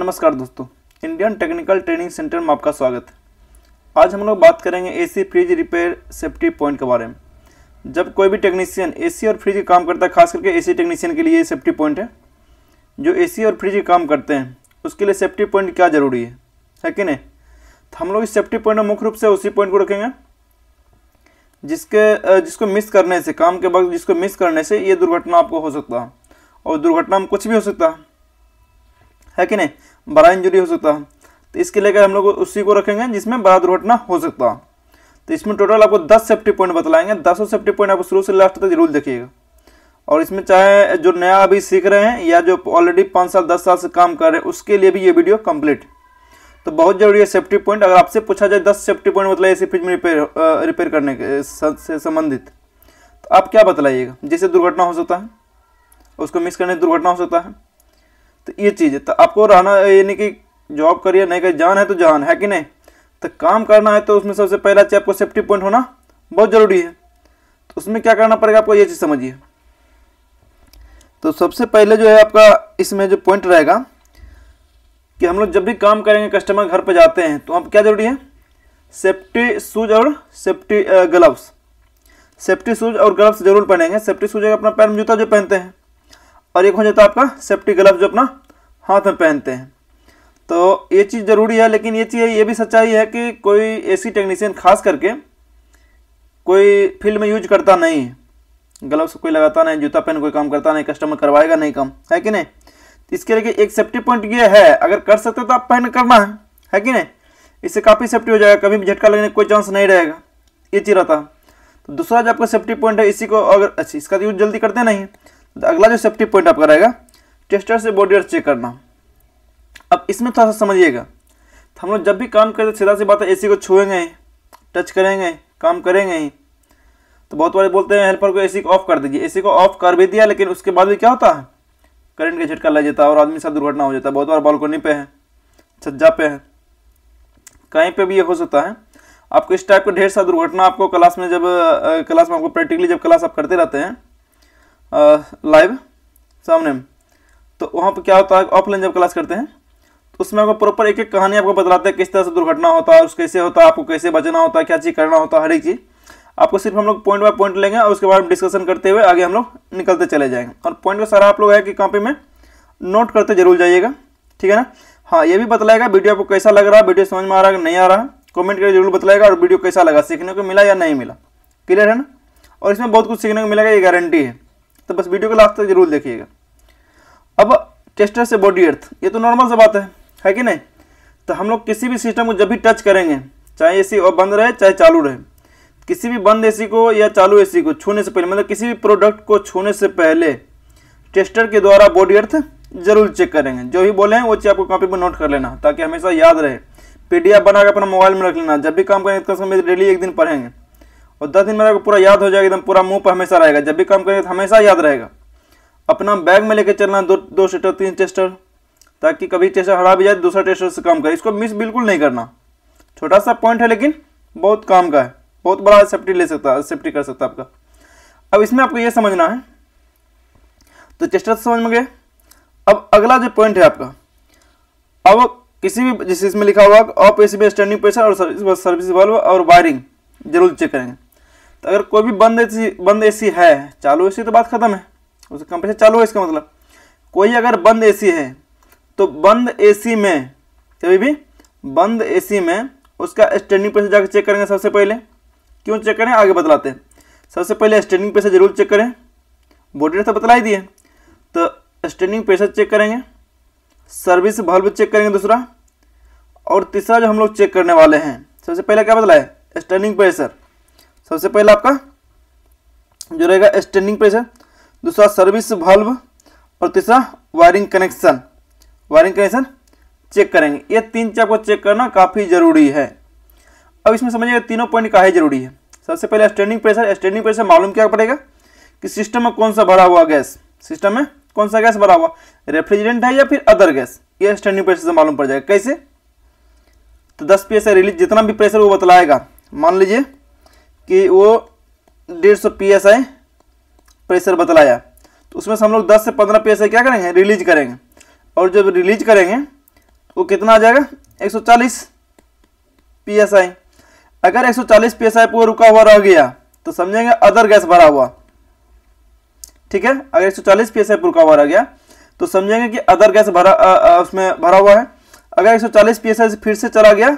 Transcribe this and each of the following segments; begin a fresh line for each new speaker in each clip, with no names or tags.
नमस्कार दोस्तों, Indian technical training centre में आपका स्वागत है। आज हम लोग बात करेंगे AC fridge repair safety point के बारे में। जब कोई भी टेक्नीशियन एसी और फ्रिज का काम करता है, खास करके एसी टेक्नीशियन के लिए ये सेफ्टी पॉइंट है। जो एसी और फ्रिज का काम करते हैं उसके लिए सेफ्टी पॉइंट क्या ज़रूरी है कि नहीं। तो हम लोग इस सेफ्टी पॉइंट में मुख्य रूप से उसी पॉइंट को रखेंगे जिसको मिस करने से, काम के वक्त जिसको मिस करने से ये दुर्घटना आपको हो सकता है। और दुर्घटना में कुछ भी हो सकता है कि नहीं, बड़ा इंजरी हो सकता है। तो इसके लेकर हम लोग उसी को रखेंगे जिसमें बड़ा दुर्घटना हो सकता है। तो इसमें टोटल आपको 10 सेफ्टी पॉइंट बतलाएंगे। 10 सेफ्टी पॉइंट आपको शुरू से लास्ट तक जरूर देखिएगा। और इसमें चाहे जो नया अभी सीख रहे हैं या जो ऑलरेडी 5 साल 10 साल से काम कर रहे हैं उसके लिए भी ये वीडियो कंप्लीट। तो बहुत जरूरी है सेफ्टी पॉइंट। अगर आपसे पूछा जाए 10 सेफ्टी पॉइंट मतलब एसी फ्रिज में रिपेयर करने के से संबंधित, तो आप क्या बतलाइएगा। जैसे दुर्घटना हो सकता है, उसको मिस करने से दुर्घटना हो सकता है। तो ये चीज़ है। तो आपको रहना ये नहीं कि जॉब करिए नहीं करिए, जान है तो जान है कि नहीं। तो काम करना है तो उसमें सबसे पहला चीज आपको सेफ्टी पॉइंट होना बहुत ज़रूरी है। तो उसमें क्या करना पड़ेगा आपको, ये चीज़ समझिए। तो सबसे पहले जो है आपका इसमें जो पॉइंट रहेगा कि हम लोग जब भी काम करेंगे, कस्टमर घर पर जाते हैं, तो हम क्या ज़रूरी है, सेफ्टी शूज और सेफ्टी ग्लव्स। सेफ्टी शूज और ग्लव्स जरूर पहनेंगे। सेफ्टी शूज अपना पैर में जूता जो पहनते हैं, और एक हो जाता है आपका सेफ्टी ग्लव जो अपना हाथ में पहनते हैं। तो ये चीज़ ज़रूरी है। लेकिन ये चीज़ ये भी सच्चाई है कि कोई एसी टेक्नीशियन खास करके कोई फील्ड में यूज करता नहीं है। ग्लव्स कोई लगाता नहीं, जूता पहन कोई काम करता नहीं, कस्टमर करवाएगा नहीं काम, है कि नहीं। इसके लिए एक सेफ्टी पॉइंट ये है, अगर कर सकते तो आप पहन करना है कि नहीं। इससे काफ़ी सेफ्टी हो जाएगा, कभी भी झटका लगने का कोई चांस नहीं रहेगा। ये चीज़ रहता है। तो दूसरा जो आपका सेफ्टी पॉइंट है, इसी को अगर अच्छा इसका यूज जल्दी करते नहीं, तो अगला जो सेफ्टी पॉइंट आपका रहेगा टेस्टर से बॉडी अर्थ चेक करना। अब इसमें थोड़ा सा समझिएगा। तो हम लोग जब भी काम करते, सीधा सी बात है, एसी को छुएंगे, टच करेंगे, काम करेंगे ही। तो बहुत बार बोलते हैं हेल्पर को एसी को ऑफ कर दीजिए। एसी को ऑफ कर भी दिया, लेकिन उसके बाद भी क्या होता है, करंट का झटका लग जाता है और आदमी के साथ दुर्घटना हो जाता है। बहुत बार बालकोनी पे है, छज्जा पे है, कहीं पे भी ये हो सकता है। आपको इस टाइप का ढेर सारा दुर्घटना आपको क्लास में आपको प्रैक्टिकली जब क्लास आप करते रहते हैं लाइव सामने में, तो वहाँ पर क्या होता है, ऑफलाइन जब क्लास करते हैं तो उसमें आपको प्रॉपर एक एक कहानी आपको बतलाते हैं किस तरह से दुर्घटना होता है, कैसे होता है, आपको कैसे बचना होता है, क्या चीज़ करना होता है। हर एक चीज़ आपको सिर्फ हम लोग पॉइंट बाय पॉइंट लेंगे और उसके बाद डिस्कशन करते हुए आगे हम लोग निकलते चले जाएंगे। और पॉइंट का सारा आप लोग है कि कॉपी में नोट करते जरूर जाइएगा, ठीक है ना। हाँ, ये भी बतलाएगा वीडियो आपको कैसा लग रहा है, वीडियो समझ में आ रहा है नहीं आ रहा है, कमेंट करके जरूर बतलाएगा। और वीडियो कैसा लगा, सीखने को मिला या नहीं मिला, क्लियर है ना। और इसमें बहुत कुछ सीखने को मिलेगा, ये गारंटी है। तो बस वीडियो को लास्ट तक जरूर देखिएगा। अब टेस्टर से बॉडी अर्थ, ये तो नॉर्मल सा बात है कि नहीं। तो हम लोग किसी भी सिस्टम को जब भी टच करेंगे, चाहे एसी बंद रहे चाहे चालू रहे, किसी भी बंद एसी को या चालू एसी को छूने से पहले, मतलब किसी भी प्रोडक्ट को छूने से पहले टेस्टर के द्वारा बॉडी अर्थ जरूर चेक करेंगे। जो भी बोले हैं वो चीज़ आपको कॉपी पर नोट कर लेना, ताकि हमेशा याद रहे। PDF बना के अपना मोबाइल में रख लेना। जब भी काम करेंगे तो डेली एक दिन पढ़ेंगे और 10 दिन में आपको पूरा याद हो जाएगा, एकदम पूरा मुंह पर हमेशा रहेगा। जब भी काम करेंगे तो हमेशा याद रहेगा। अपना बैग में लेके चलना 2 टेस्टर 3 टेस्टर, ताकि कभी टेस्टर हरा भी जाए दूसरा टेस्टर से काम करे। इसको मिस बिल्कुल नहीं करना। छोटा सा पॉइंट है लेकिन बहुत काम का है, बहुत बड़ा सेफ्टी कर सकता है आपका। अब इसमें आपको ये समझना है, तो टेस्टर समझ में गए। अब अगला जो पॉइंट है आपका, अब किसी भी जैसे इसमें लिखा हुआ ऑफ एसी में स्टैंडिंग प्रेशर और सर्विस वाल्व और वायरिंग जरूर चेक करेंगे। तो अगर कोई भी बंद एसी है, चालू एसी तो बात खत्म है, उसका कंप्रेसर चालू है। इसका मतलब कोई अगर बंद एसी है तो बंद एसी में, कभी भी बंद एसी में उसका स्टैंडिंग प्रेशर जाकर चेक करेंगे सबसे पहले। क्यों चेक करें आगे बतलाते हैं। सबसे पहले स्टैंडिंग प्रेशर जरूर चेक करें, बॉडी तो बतला ही दिए। तो स्टैंडिंग प्रेशर चेक करेंगे, सर्विस वाल्व चेक करेंगे दूसरा, और तीसरा जो हम लोग चेक करने वाले हैं, सबसे पहले क्या बतलाया, स्टैंडिंग प्रेशर। सबसे पहले आपका जो रहेगा स्टैंडिंग प्रेशर, दूसरा सर्विस वाल्व और तीसरा वायरिंग कनेक्शन चेक करेंगे। ये 3 चीज आपको चेक करना काफ़ी ज़रूरी है। अब इसमें समझिए तीनों पॉइंट काहे जरूरी है। सबसे पहले स्टैंडिंग प्रेशर मालूम क्या पड़ेगा कि सिस्टम में कौन सा भरा हुआ गैस, सिस्टम में कौन सा गैस भरा हुआ, रेफ्रिजरेंट है या फिर अदर गैस, ये स्टैंडिंग प्रेशर से मालूम पड़ जाएगा। कैसे, तो 10 PSI रिलीज, जितना भी प्रेशर वो बतलाएगा, मान लीजिए कि वो 150 PSI प्रेशर बतलाया, तो उसमें से हम लोग 10 से 15 PSI क्या करेंगे, रिलीज करेंगे। और जब रिलीज करेंगे वो कितना आ जाएगा 140 psi। अगर 140 psi पर रुका हुआ रह गया तो समझेंगे अदर गैस भरा हुआ, ठीक है। अगर 140 psi पर रुका हुआ रह गया तो समझेंगे कि अदर गैस उसमें भरा हुआ है। अगर 140 psi से फिर से चला गया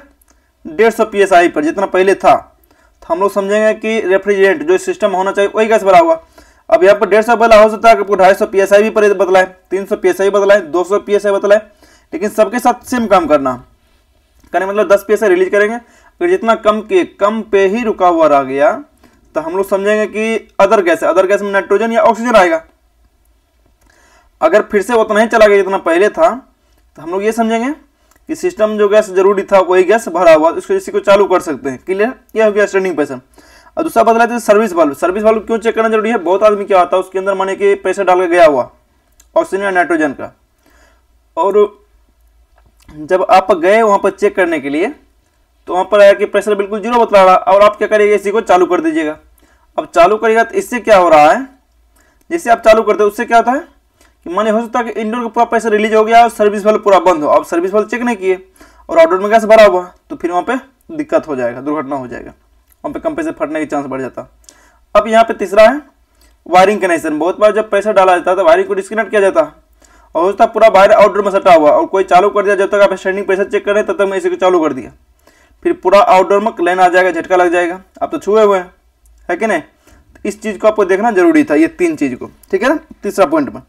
150 psi पर जितना पहले था, तो हम लोग समझेंगे कि रेफ्रिजरेंट जो सिस्टम होना चाहिए वही गैस भरा हुआ। अब यहाँ पर 150 बदला, हो सकता है आपको 250 psi भी पर बदला है, 300 psi बदला है, 200 psi बदला है, लेकिन सबके साथ सेम काम करना करने मतलब 10 psi रिलीज करेंगे। अगर जितना कम पे ही रुका हुआ रह गया तो हम लोग समझेंगे कि अदर गैस है। अदर गैस में नाइट्रोजन या ऑक्सीजन आएगा। अगर फिर से उतना ही चला गया जितना पहले था तो हम लोग ये समझेंगे कि सिस्टम जो गैस जरूरी था वही गैस भरा हुआ, इसको इसी को चालू कर सकते हैं। क्लियर, ये हो गया स्टैंडिंग प्रेशर। और दूसरा बदला है सर्विस वाल्व। सर्विस वाल्व क्यों चेक करना जरूरी है? बहुत आदमी क्या होता है उसके अंदर माने कि प्रेशर डाल के गया हुआ ऑक्सीजन या नाइट्रोजन का, और जब आप गए वहां पर चेक करने के लिए तो वहां पर आया कि प्रेशर बिल्कुल 0 बतला रहा, और आप क्या करिएगा इसी को चालू कर दीजिएगा। अब चालू करिएगा तो इससे क्या हो रहा है, जैसे आप चालू करते हो उससे क्या होता है कि माने हो सकता है कि इंडोर का पूरा प्रेशर रिलीज हो गया और सर्विस वाल्व पूरा बंद हो। अब सर्विस वाल्व चेक नहीं किए और आउटडोर में गैस भरा हुआ, तो फिर वहां पे दिक्कत हो जाएगा, दुर्घटना हो जाएगा, वहां पे कंप्रेसर फटने के चांस बढ़ जाता। अब यहाँ पे तीसरा है वायरिंग कनेक्शन। बहुत बार जब प्रेशर डाला जाता है तो वायरिंग को डिस्कनेक्ट किया जाता है और होता पूरा वायर आउटडोर में सटा हुआ, और कोई चालू कर दिया, जब तक आप स्टैंडिंग प्रेशर चेक कर रहे हैं तब तक मैं इसी को चालू कर दिया, फिर पूरा आउटडोर में लाइन आ जाएगा, झटका लग जाएगा, आप तो छुए हुए हैं, है कि नहीं। तो इस चीज को आपको देखना जरूरी था, ये 3 चीज को, ठीक है ना, तीसरा पॉइंट में।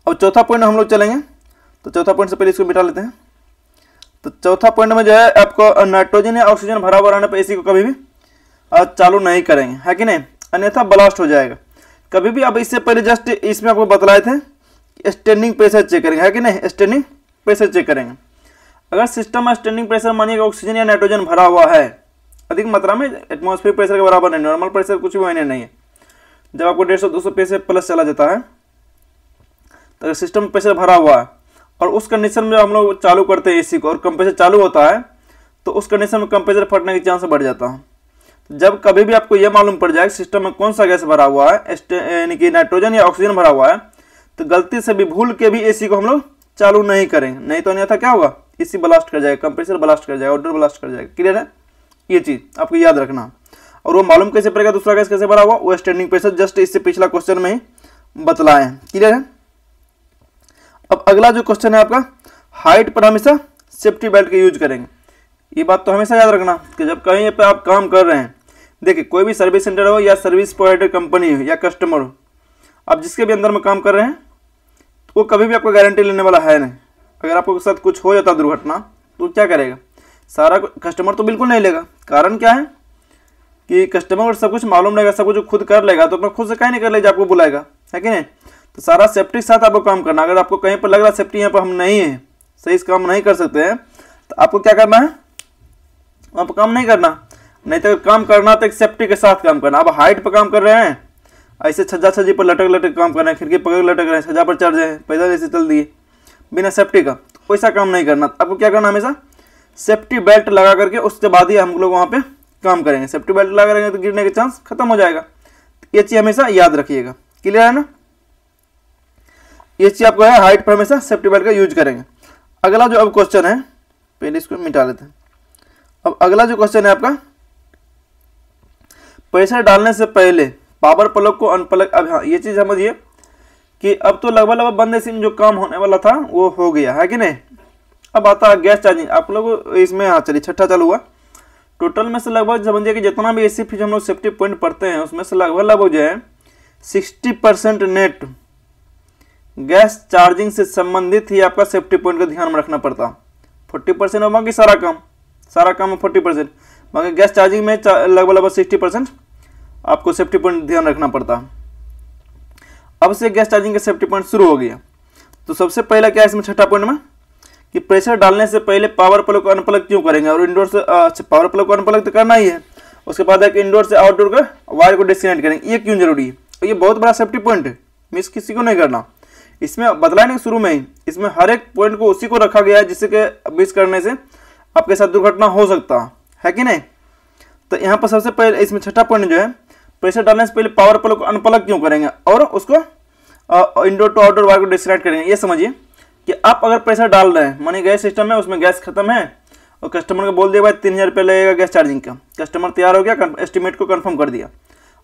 अब चौथा पॉइंट हम लोग चलेंगे, तो चौथा पॉइंट से पहले इसको मिटा लेते हैं। तो चौथा पॉइंट में जो है आपको नाइट्रोजन या ऑक्सीजन भरा हुआ रहने पर एसी को कभी भी चालू नहीं करेंगे, है कि नहीं, अन्यथा ब्लास्ट हो जाएगा। कभी भी अब इससे पहले जस्ट इसमें आपको बतलाए थे स्टैंडिंग प्रेशर चेक करेंगे, है कि नहीं, स्टैंडिंग प्रेशर चेक करेंगे। अगर सिस्टम में स्टैंडिंग प्रेशर मानिएगा ऑक्सीजन या नाइट्रोजन भरा हुआ है अधिक मात्रा में, एटमॉस्फेयर प्रेशर के बराबर नहीं, नॉर्मल प्रेशर कुछ भी मायने नहीं है। जब आपको 150-200 psi प्लस चला जाता है तो सिस्टम प्रेशर भरा हुआ है, और उस कंडीशन में हम लोग चालू करते हैं एसी को और कंप्रेसर चालू होता है तो उस कंडीशन में कंप्रेसर फटने के चांस बढ़ जाता है। जब कभी भी आपको यह मालूम पड़ जाए सिस्टम में कौन सा गैस भरा हुआ है, यानी कि नाइट्रोजन या ऑक्सीजन भरा हुआ है, तो गलती से भी भूल के भी एसी को हम लोग चालू नहीं करेंगे, नहीं तो अन्यथा क्या होगा, एसी ब्लास्ट कर जाएगा, कंप्रेसर ब्लास्ट कर जाएगा, आउटडोर ब्लास्ट कर जाएगा। क्लियर है, ये चीज आपको याद रखना। और वो मालूम कैसे पड़ेगा दूसरा गैस कैसे भरा हुआ, वो स्टैंडिंग प्रेशर जस्ट इससे पिछला क्वेश्चन में ही बतलाए हैं। क्लियर है। अब अगला जो क्वेश्चन है आपका, हाइट पर हमेशा सेफ्टी बेल्ट का यूज करेंगे। ये बात तो हमेशा याद रखना कि जब कहीं पे आप काम कर रहे हैं, देखिए कोई भी सर्विस सेंटर हो या सर्विस प्रोवाइडर कंपनी हो या कस्टमर हो, आप जिसके भी अंदर में काम कर रहे हैं तो वो कभी भी आपको गारंटी लेने वाला है नहीं। अगर आपको साथ कुछ हो जाता दुर्घटना तो क्या करेगा, सारा कस्टमर तो बिल्कुल नहीं लेगा। कारण क्या है कि कस्टमर को सब कुछ मालूम रहेगा, सब कुछ खुद कर लेगा, तो अपना खुद से कहीं नहीं कर लेगा, आपको बुलाएगा, है कि नहीं। तो सारा सेफ्टी के साथ आपको काम करना। अगर आपको कहीं पर लग रहा सेफ्टी यहाँ पर हम नहीं है, सही से काम नहीं कर सकते हैं, तो आपको क्या करना है, वहाँ पर काम नहीं करना। नहीं तो काम करना तो एक सेफ्टी के साथ काम करना। अब हाइट पर काम कर रहे हैं, ऐसे छज्जा छज्जी पर लटक लटक काम कर रहे हैं, खिड़की पकड़ लटक रहे हैं, छज्जा पर चढ़ जाए, पैदल ऐसे चल दिए बिना सेफ्टी का, तो वैसा काम नहीं करना। आपको क्या करना, हमेशा सेफ्टी बेल्ट लगा करके उसके बाद ही हम लोग वहाँ पे काम करेंगे। सेफ्टी बेल्ट लगा रहेंगे तो गिरने के चांस खत्म हो जाएगा। ये चीज हमेशा याद रखिएगा। क्लियर है ना, ये चीज आपको है, हाइट पर हमेशा सेफ्टी बेल्ट का यूज करेंगे। अगला जो अब क्वेश्चन है, पहले इसको मिटा लेते हैं। अब अगला जो क्वेश्चन है आपका, प्रेशर डालने से पहले पावर प्लग को अनप्लग। अब हाँ, ये चीज समझिए कि अब तो लगभग बंद सिम जो काम होने वाला था वो हो गया, है कि नहीं। अब आता है गैस चार्जिंग। आप लोग इसमें, हाँ चलिए छठा चालू हुआ। टोटल में से लगभग समझिए कि जितना भी एसी फ्रिज हम लोग सेफ्टी पॉइंट पढ़ते हैं उसमें से लगभग जो है 60% नेट गैस चार्जिंग से संबंधित ही आपका सेफ्टी पॉइंट का ध्यान में रखना पड़ता। 40% और बाकी सारा काम 40%, बाकी गैस चार्जिंग में लगभग 60% आपको सेफ्टी पॉइंट ध्यान रखना पड़ता। अब से गैस चार्जिंग का सेफ्टी पॉइंट शुरू हो गया। तो सबसे पहला क्या है इसमें छठा पॉइंट में कि प्रेशर डालने से पहले पावर प्लग को अनप्लग क्यों करेंगे, और इंडोर से पावर प्लग को अनप्लग तो करना ही है, उसके बाद एक इंडोर से आउटडोर का वायर को डिस्कनेक्ट करेंगे। ये क्यों जरूरी है, तो ये बहुत बड़ा सेफ्टी पॉइंट है, मिस किसी को नहीं करना। इसमें बतलाने शुरू में ही इसमें हर एक पॉइंट को उसी को रखा गया है जिससे कि मिस करने से आपके साथ दुर्घटना हो सकता है कि नहीं। तो यहाँ पर सबसे पहले इसमें छठा पॉइंट जो है, प्रेशर डालने से पहले पावर प्लग को अनप्लग क्यों करेंगे और उसको इंडोर टू आउटडोर वायर को डिस्कनेक्ट करेंगे। ये समझिए कि आप अगर पैसा डाल रहे हैं, मानिए गैस सिस्टम है, उसमें गैस खत्म है और कस्टमर को बोल दिया भाई 3000 रुपये लगेगा गैस चार्जिंग का, कस्टमर तैयार हो गया, एस्टिमेट को कंफर्म कर दिया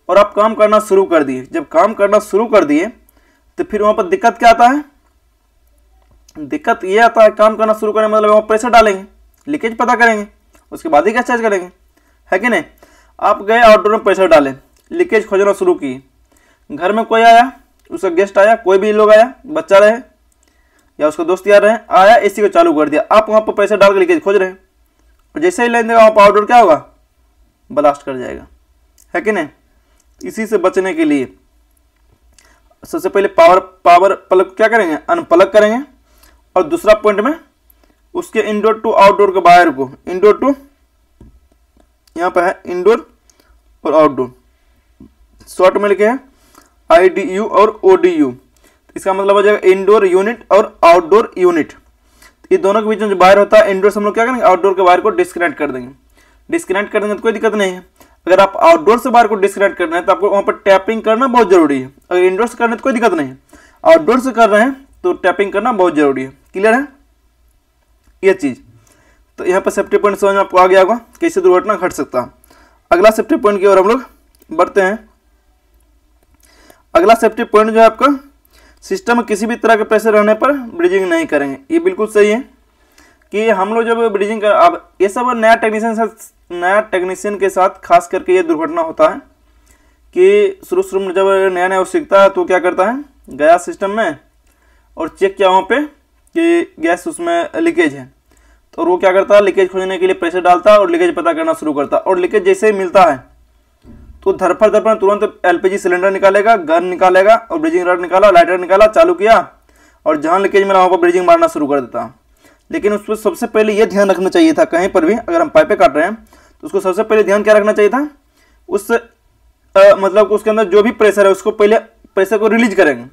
और आप काम करना शुरू कर दिए। जब काम करना शुरू कर दिए तो फिर वहाँ पर दिक्कत क्या आता है, दिक्कत ये आता है काम करना शुरू करने मतलब वहाँ पैसा डालेंगे, लीकेज पता करेंगे, उसके बाद ही गैस चार्ज करेंगे, है कि नहीं। आप गए आउटडोर में पैसा डालें, लीकेज खोजना शुरू किए, घर में कोई आया, उसका गेस्ट आया, कोई भी लोग आया, बच्चा रहे या उसका दोस्त यार रहे, आया एसी को चालू कर दिया, आप वहाँ पर पैसा डाल के लीकेज खोज रहे हैं और जैसे ही लेने देगा वहाँ पर आउटडोर क्या होगा, ब्लास्ट कर जाएगा, है कि नहीं। इसी से बचने के लिए सबसे पहले पावर प्लग क्या करेंगे, अनप्लग करेंगे और दूसरा पॉइंट में उसके इंडोर टू आउटडोर के वायर को, इंडोर टू यहाँ पे है इंडोर और आउटडोर, शॉर्ट में लिखे हैं IDU और ODU, इसका मतलब हो जाएगा इंडोर यूनिट और आउटडोर यूनिट। ये दोनों के बीच में जो वायर होता है, इंडोर से हम लोग क्या करेंगे, आउटडोर के वायर को डिस्कनेक्ट कर देंगे। डिस्कनेक्ट कर देंगे तो कोई दिक्कत नहीं है। अगर आप आउटडोर से वायर को डिस्कनेक्ट करना है तो आपको वहाँ पर टैपिंग करना बहुत जरूरी है। अगर इंडोर से करना है तो कोई दिक्कत नहीं है, आउटडोर से कर रहे हैं तो टैपिंग करना बहुत जरूरी है। क्लियर है ये चीज़। तो यहाँ पर सेफ्टी पॉइंट समझ में आपको आ गया होगा कैसे दुर्घटना घट सकता है। अगला सेफ्टी पॉइंट की ओर हम लोग बढ़ते हैं। अगला सेफ्टी पॉइंट जो है आपका, सिस्टम में किसी भी तरह के प्रेशर रहने पर ब्रीजिंग नहीं करेंगे। ये बिल्कुल सही है कि हम लोग जब ब्रीजिंग कर, अब ये सब नया टेक्नीशियन के साथ खास करके ये दुर्घटना होता है कि शुरू में जब नया नया सीखता है तो क्या करता है, गया सिस्टम में और चेक किया वहाँ पे कि गैस उसमें लीकेज है, तो वो क्या करता है, लीकेज खोजने के लिए प्रेशर डालता है और लीकेज पता करना शुरू करता है। और लीकेज जैसे ही मिलता है तो धरफड़ तुरंत LPG सिलेंडर निकालेगा, गन निकालेगा और ब्रीजिंग रॉड निकाला, लाइटर निकाला, चालू किया और जहाँ लीकेज मिला वहाँ पर ब्रीजिंग मारना शुरू कर देता। लेकिन उस पर सबसे पहले ये ध्यान रखना चाहिए था, कहीं पर भी अगर हम पाइपें काट रहे हैं तो उसको सबसे पहले ध्यान क्या रखना चाहिए था, उस मतलब उसके अंदर जो भी प्रेशर है उसको पहले प्रेशर को रिलीज करेंगे।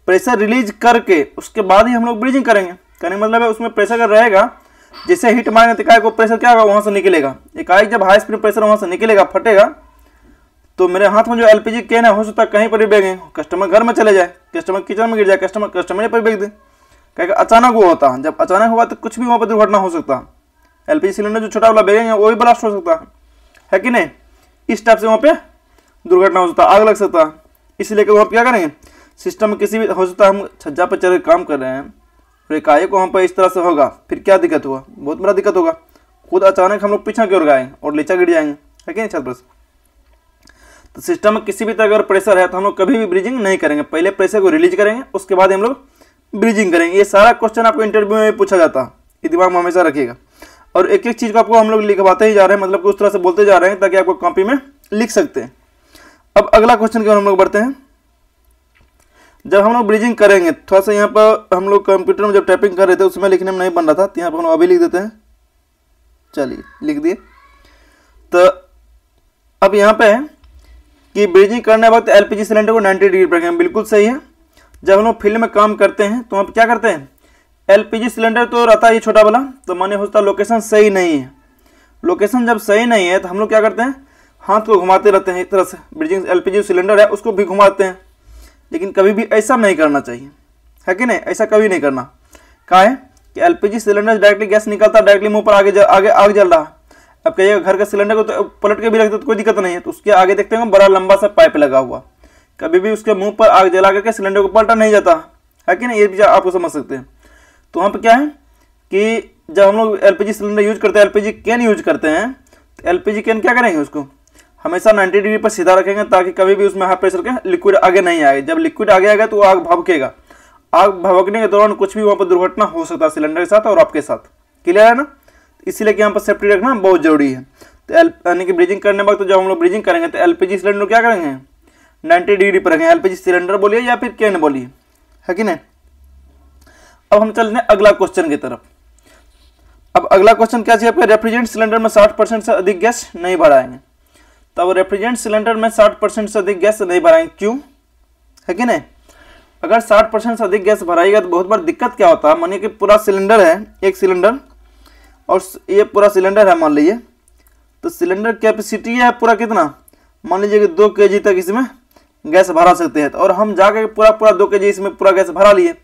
प्रेशर रिलीज करके उसके बाद ही हम लोग ब्रीजिंग करेंगे। कहने का मतलब है उसमें प्रेशर अगर रहेगा, जैसे हीट मारेंगे तो को प्रेशर क्या होगा, वहाँ से निकलेगा। एकाएक जब हाई स्पीड प्रेशर वहाँ से निकलेगा, फटेगा, तो मेरे हाथ में जो LPG कैन है हो सकता है कहीं पर भी बेगे, कस्टमर घर में चले जाए, कस्टमर किचन में गिर जाए, कस्टमर पर बेग दे। क्या अचानक वो होता है, जब अचानक हुआ तो कुछ भी वहाँ पर दुर्घटना हो सकता है। LPG सिलेंडर जो छोटा वाला बेगेंगे वो भी ब्लास्ट हो सकता है कि नहीं। इस टाइप से वहाँ पे दुर्घटना हो सकता है, आग लग सकता है। इसलिए वहाँ पर क्या करेंगे, सिस्टम में किसी भी हो सकता है हम छज्जा पर चढ़ काम कर रहे हैं और एकाएक वहाँ पर इस तरह से होगा, फिर क्या दिक्कत हुआ, बहुत बड़ा दिक्कत होगा। खुद अचानक हम लोग पीछे की ओर गाएंगे और नीचे गिर जाएंगे, है कि नहीं छत पर से। तो सिस्टम में किसी भी तरह अगर प्रेशर है तो हम लोग कभी भी ब्रीजिंग नहीं करेंगे, पहले प्रेशर को रिलीज करेंगे, उसके बाद हम लोग ब्रीजिंग करेंगे। ये सारा क्वेश्चन आपको इंटरव्यू में पूछा जाता है, ये दिमाग में हमेशा रखिएगा। और एक एक चीज़ को आपको हम लोग लिखवाते ही जा रहे हैं, मतलब उस तरह से बोलते जा रहे हैं ताकि आपको कॉपी में लिख सकते हैं। अब अगला क्वेश्चन की ओर हम लोग बढ़ते हैं। जब हम लोग ब्रीजिंग करेंगे, थोड़ा सा यहाँ पर हम लोग कंप्यूटर में जब टाइपिंग कर रहे थे उसमें लिखने में नहीं बन रहा था, तो यहाँ पर हम अभी लिख देते हैं। चलिए लिख दिए। तो अब यहाँ पे है कि ब्रीजिंग करने वक्त LPG सिलेंडर को 90 डिग्री पर रखें। बिल्कुल सही है। जब हम लोग फील्ड में काम करते हैं तो हम क्या करते हैं, LPG सिलेंडर तो रहता है ये छोटा वाला, तो माने होता है लोकेशन सही नहीं है। लोकेशन जब सही नहीं है तो हम लोग क्या करते हैं, हाथ को घुमाते रहते हैं एक तरह से। ब्रीजिंग LPG सिलेंडर है उसको भी घुमाते हैं, लेकिन कभी भी ऐसा नहीं करना चाहिए, है कि नहीं। ऐसा कभी नहीं करना। क्या है कि LPG सिलेंडर डायरेक्टली गैस निकलता है, डायरेक्टली मुँह पर आगे आग जल रहा है। अब कहिएगा घर का सिलेंडर को तो पलट के भी रखते तो कोई दिक्कत नहीं है, तो उसके आगे देखते हैं बड़ा लंबा सा पाइप लगा हुआ, कभी भी उसके मुंह पर आग जला करके सिलेंडर को पलटा नहीं जाता, है कि नहीं। ये भी आपको समझ सकते हैं। तो वहाँ पे क्या है कि जब हम लोग LPG सिलेंडर यूज करते हैं, LPG कैन यूज करते हैं, तो LPG कैन क्या करेंगे, उसको हमेशा 90 डिग्री पर सीधा रखेंगे ताकि कभी भी उसमें हाई प्रेशर के लिक्विड आगे नहीं आए। जब लिक्विड आगे आएगा तो आग भभकेगा, आग भभकने के दौरान कुछ भी वहाँ पर दुर्घटना हो सकता है सिलेंडर के साथ और आपके साथ। क्लियर है ना। इसीलिए कि यहाँ पर सेफ्टी रखना बहुत जरूरी है। तो यानी कि ब्रीजिंग करने वक्त जब हम लोग ब्रीजिंग करेंगे तो LPG सिलेंडर क्या करेंगे, 90 डिग्री पर रखेंगे। LPG सिलेंडर बोलिए या फिर कैन बोलिए, है कि नहीं। अब हम चलते हैं अगला क्वेश्चन की तरफ। अब अगला क्वेश्चन क्या चाहिए आपका, रेफ्रिजरेंट सिलेंडर में 60% से अधिक गैस नहीं भराएंगे। तब रेफ्रिजरेंट सिलेंडर में 60% से अधिक गैस नहीं भराएंगे, क्यों, है कि नहीं। अगर 60% से अधिक गैस भराएगा तो बहुत बार दिक्कत क्या होता है, मानिए कि पूरा सिलेंडर है, एक सिलेंडर और ये पूरा सिलेंडर है मान लीजिए, तो सिलेंडर कैपेसिटी है पूरा कितना, मान लीजिए कि 2 kg तक इसमें गैस भरा सकते हैं। और हम जाकर पूरा 2 kg इसमें पूरा गैस भरा लिए,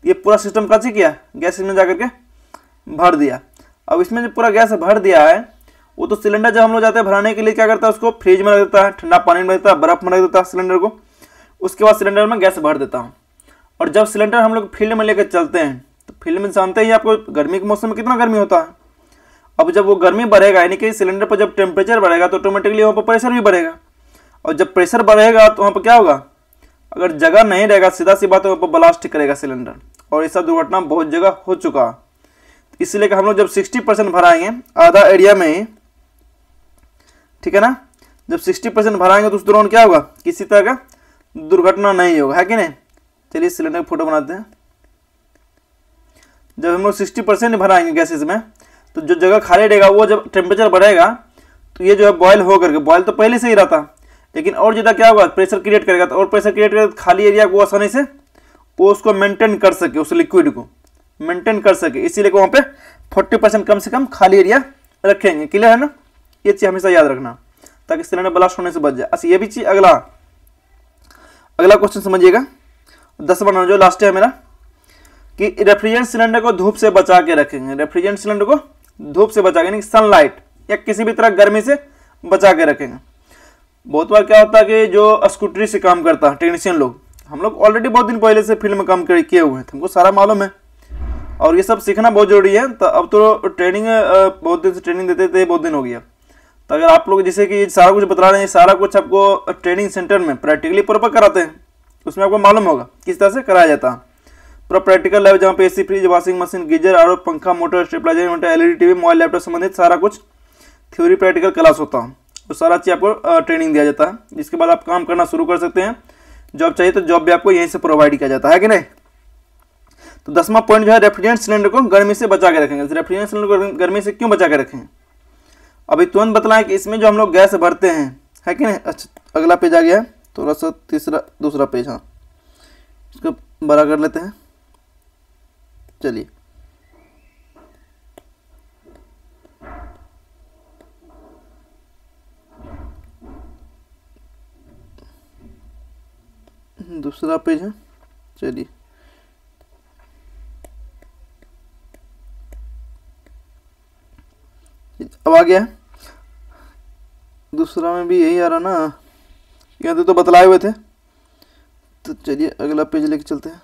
ये पूरा सिस्टम कैसे किया, गैस इसमें जाकर के भर दिया। अब इसमें जो पूरा गैस भर दिया है, वो तो सिलेंडर जब हम लोग जाते हैं भराने के लिए क्या करता है, उसको फ्रिज में रख देता है, ठंडा पानी में रख देता है, बर्फ में रख देता है सिलेंडर को। उसके बाद सिलेंडर में गैस भर देता हूँ। और जब सिलेंडर हम लोग फील्ड में लेकर चलते हैं, तो फील्ड में जानते ही आपको गर्मी के मौसम में कितना गर्मी होता है। अब जब वो गर्मी बढ़ेगा, यानी कि सिलेंडर पर जब टेम्परेचर बढ़ेगा तो ऑटोमेटिकली वहाँ पर प्रेशर भी बढ़ेगा। और जब प्रेशर बढ़ेगा तो वहाँ पर क्या होगा, अगर जगह नहीं रहेगा, सीधा सी बात है, वहाँ पर ब्लास्ट करेगा सिलेंडर। और ऐसा दुर्घटना बहुत जगह हो चुका। इसलिए हम लोग जब 60% भराएंगे आधा एरिया में ही, ठीक है ना, जब 60% भराएंगे तो उस दौरान क्या होगा, किसी तरह का दुर्घटना नहीं होगा, है कि नहीं। चलिए सिलेंडर की फोटो बनाते हैं। जब हम लोग 60% भराएंगे गैसेज में, तो जो जगह खाली रहेगा वो जब टेम्परेचर बढ़ेगा तो ये जो है बॉयल हो करके, बॉयल तो पहले से ही रहता, लेकिन और ज़्यादा क्या होगा, प्रेशर क्रिएट करेगा। तो और प्रेशर क्रिएट करेगा तो खाली एरिया को आसानी से वो उसको मेंटेन कर सके, उस लिक्विड को मेंटेन कर सके। इसीलिए वहाँ पे 40% कम से कम खाली एरिया रखेंगे। क्लियर है ना, ये चीज़ हमेशा याद रखना ताकि सिलेंडर ब्लास्ट होने से बच जाए। अच्छा ये भी चीज़, अगला क्वेश्चन समझिएगा, 10वां नंबर जो लास्ट है मेरा, कि रेफ्रिजरेंट सिलेंडर को धूप से बचा के रखेंगे। रेफ्रिजरेंट सिलेंडर को धूप से बचा के, यानी सनलाइट या किसी भी तरह गर्मी से बचा के रखेंगे। बहुत बार क्या होता है कि जो स्कूटरी से काम करता है टेक्नीशियन लोग, हम लोग ऑलरेडी बहुत दिन पहले से फील्ड में काम किए हुए हैं, हमको सारा मालूम है और ये सब सीखना बहुत जरूरी है। तो अब तो ट्रेनिंग बहुत दिन से ट्रेनिंग देते थे, बहुत दिन हो गया। तो अगर आप लोग जैसे कि सारा कुछ बता रहे हैं, सारा कुछ आपको ट्रेनिंग सेंटर में प्रैक्टिकली प्रॉपर कराते हैं, उसमें आपको मालूम होगा किस तरह से कराया जाता है। पूरा प्रैक्टिकल लैब जहाँ पे AC, fridge, washing machine, geyser, आर पंखा, motor, stabiliser, motor, LED TV, mobile, laptop संबंधित सारा कुछ थ्योरी प्रैक्टिकल क्लास होता है। तो सारा चीज़ आपको ट्रेनिंग दिया जाता है, जिसके बाद आप काम करना शुरू कर सकते हैं। जॉब चाहिए तो जॉब भी आपको यहीं से प्रोवाइड किया जाता है कि नहीं। तो 10वां पॉइंट जो है, रेफ्रिजरेंट सिलेंडर को गर्मी से बचा के रखेंगे। रेफ्रिजरेंट सिलेंडर को गर्मी से क्यों बचा के रखेंगे, अभी तुरंत बतलाएं कि इसमें जो हम लोग गैस भरते हैं, है कि नहीं। अच्छा अगला पेज आ गया है, थोड़ा सा दूसरा पेज, हाँ इसको बड़ा कर लेते हैं। चलिए दूसरा पेज है, चलिए अब आ गया है। दूसरा में भी यही आ रहा ना, यहाँ तो बतलाए हुए थे। तो चलिए अगला पेज लेके चलते हैं।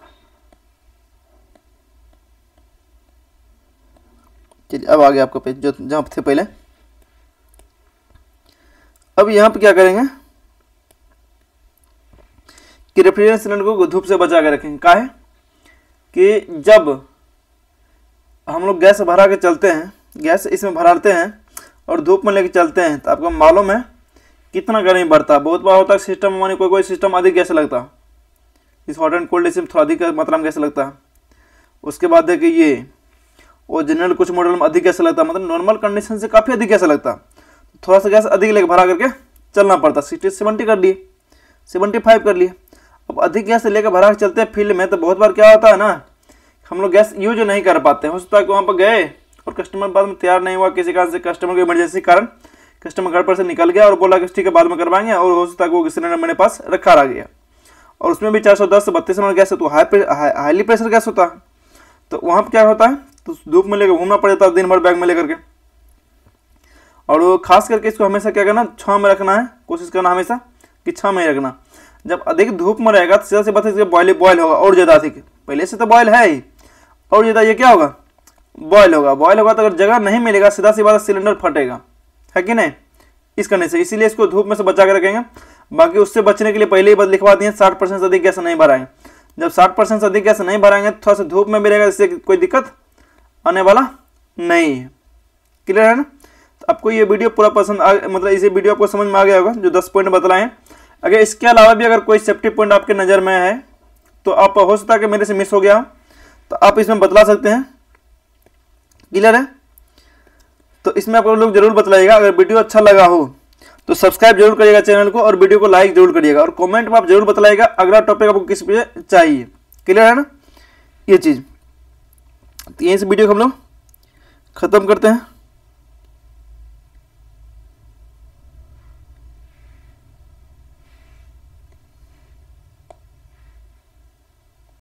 चलिए अब आ गया आपका पेज जो जहाँ थे पहले। अब यहाँ पे क्या करेंगे कि रेफ्रिजरेंट सिलेंडर को धूप से बचा के रखेंगे। क्या है कि जब हम लोग गैस भरा के चलते हैं, गैस इसमें भराते हैं और धूप में लेके चलते हैं, तो आपको मालूम है कितना गर्मी बढ़ता है। बहुत बार होता है सिस्टम में कोई सिस्टम अधिक गैस लगता है, इस हॉट एंड कोल्ड इसमें थोड़ा अधिक मात्रा में गैस लगता है। उसके बाद देखिए ये और जनरल कुछ मॉडल में अधिक गैस लगता है, मतलब नॉर्मल कंडीशन से काफ़ी अधिक गैस लगता है। थोड़ा सा गैस अधिक लेके भरा करके चलना पड़ता, 60-70 कर लिए, 75 कर लिए। अब अधिक गैस लेकर भरा के चलते हैं फील्ड में, तो बहुत बार क्या होता है ना, हम लोग गैस यूज नहीं कर पाते। हो सकता है कि वहाँ पर गए और कस्टमर बाद में तैयार नहीं हुआ, किसी कारण से कस्टमर को इमरजेंसी कारण कस्टमर घर पर से निकल गया और बोला कि ठीक है बाद में करवाएंगे, और हो सकता है कि वो सिलेंडर मेरे पास रखा रह गया। और उसमें भी 410 से 32 नंबर गैस है, तो हाईली प्रेशर गैस होता है। तो वहाँ पर क्या होता है, तो धूप में लेकर घूमना पड़ता है दिन भर बैग में लेकर के। और वो खास करके इसको हमेशा क्या करना, छाँव में रखना है, कोशिश करना हमेशा कि छाँव में ही रखना। जब अधिक धूप में रहेगा तो सीधा से बात है बॉयल होगा और ज़्यादा अधिक, पहले से तो बॉयल है ही, और ज़्यादा ये क्या होगा, बॉयल होगा। तो अगर जगह नहीं मिलेगा सीधा सी बात सिलेंडर फटेगा, है कि नहीं, इस करने से। इसीलिए इसको धूप में से बचा के रखेंगे। बाकी उससे बचने के लिए पहले ही लिखवा दिए 60% से अधिक गैस नहीं भराएंगे। जब 60% से अधिक गैस नहीं भराएंगे तो थोड़ा सा धूप में भी रहेगा, इससे कोई दिक्कत आने वाला नहीं है। क्लियर है ना। तो आपको ये वीडियो पूरा पसंद मतलब इसे वीडियो आपको समझ में आ गया होगा, जो 10 पॉइंट बतलाए हैं। अगर इसके अलावा भी अगर कोई सेफ्टी पॉइंट आपके नज़र में है तो आप हो सकता है कि मेरे से मिस हो गया हो, तो आप इसमें बतला सकते हैं। क्लियर है। तो इसमें आप लोग जरूर बतलाइएगा। अगर वीडियो अच्छा लगा हो तो सब्सक्राइब जरूर करिएगा चैनल को, और वीडियो को लाइक जरूर करिएगा, और कमेंट में आप जरूर बतलाइएगा अगला टॉपिक आपको किस पे चाहिए। क्लियर है ना ये चीज़। तो यहीं से वीडियो को हम लोग खत्म करते हैं।